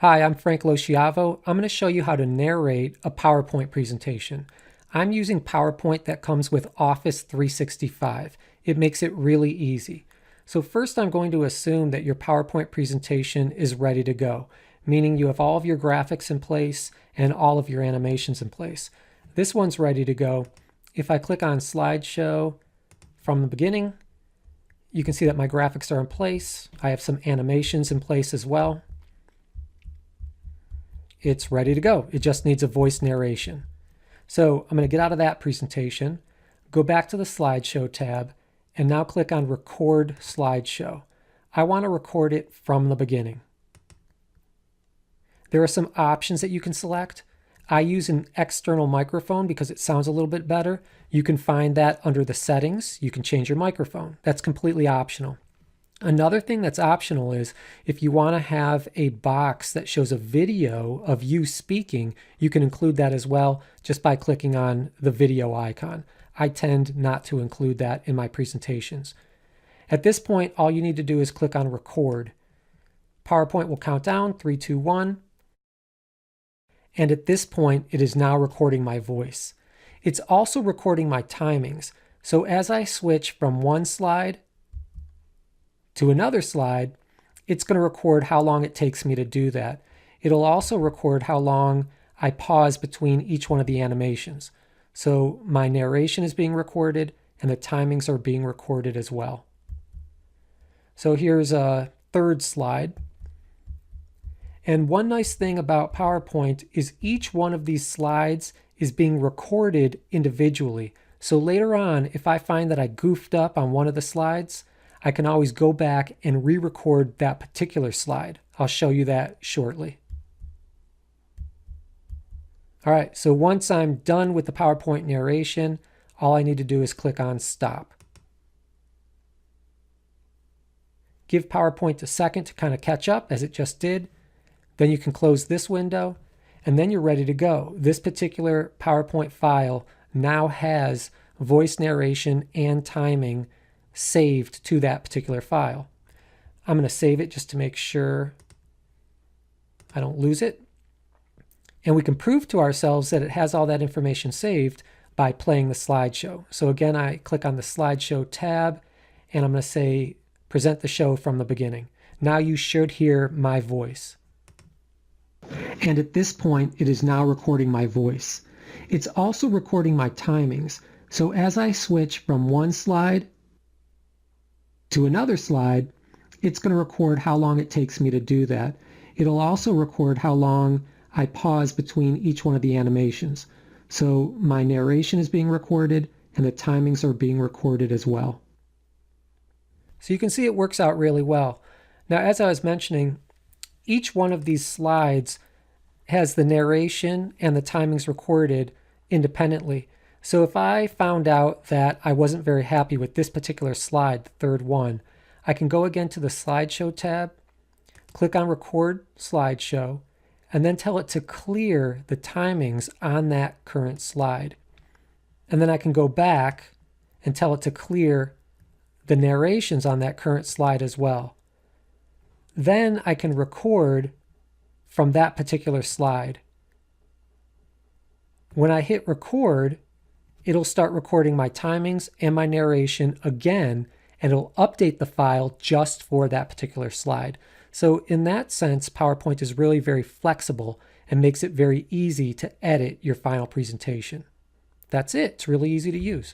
Hi, I'm Frank Losciavo. I'm going to show you how to narrate a PowerPoint presentation. I'm using PowerPoint that comes with Office 365. It makes it really easy. So first I'm going to assume that your PowerPoint presentation is ready to go, meaning you have all of your graphics in place and all of your animations in place. This one's ready to go. If I click on Slideshow from the beginning, you can see that my graphics are in place. I have some animations in place as well. It's ready to go. It just needs a voice narration. So I'm going to get out of that presentation, go back to the Slideshow tab, and now click on Record Slideshow. I want to record it from the beginning. There are some options that you can select. I use an external microphone because it sounds a little bit better. You can find that under the settings. You can change your microphone. That's completely optional. Another thing that's optional is if you want to have a box that shows a video of you speaking, you can include that as well just by clicking on the video icon. I tend not to include that in my presentations. At this point, all you need to do is click on record. PowerPoint will count down 3, 2, 1. And at this point, it is now recording my voice. It's also recording my timings. So as I switch from one slide to another slide, it's going to record how long it takes me to do that. It'll also record how long I pause between each one of the animations. So my narration is being recorded and the timings are being recorded as well. So here's a third slide. And one nice thing about PowerPoint is each one of these slides is being recorded individually. So later on, if I find that I goofed up on one of the slides, I can always go back and re-record that particular slide. I'll show you that shortly. All right, so once I'm done with the PowerPoint narration, all I need to do is click on Stop. Give PowerPoint a second to kind of catch up as it just did. Then you can close this window, and then you're ready to go. This particular PowerPoint file now has voice narration and timing saved to that particular file. I'm going to save it just to make sure I don't lose it. And we can prove to ourselves that it has all that information saved by playing the slideshow. So again, I click on the slideshow tab, and I'm going to say present the show from the beginning. Now you should hear my voice. And at this point, it is now recording my voice. It's also recording my timings. So as I switch from one slide to another slide, it's going to record how long it takes me to do that. It'll also record how long I pause between each one of the animations. So my narration is being recorded and the timings are being recorded as well. So you can see it works out really well. Now, as I was mentioning, each one of these slides has the narration and the timings recorded independently. So if I found out that I wasn't very happy with this particular slide, the third one, I can go again to the Slideshow tab, click on Record Slideshow, and then tell it to clear the timings on that current slide. And then I can go back and tell it to clear the narrations on that current slide as well. Then I can record from that particular slide. When I hit record, it'll start recording my timings and my narration again, and it'll update the file just for that particular slide. So in that sense, PowerPoint is really very flexible and makes it very easy to edit your final presentation. That's it. It's really easy to use.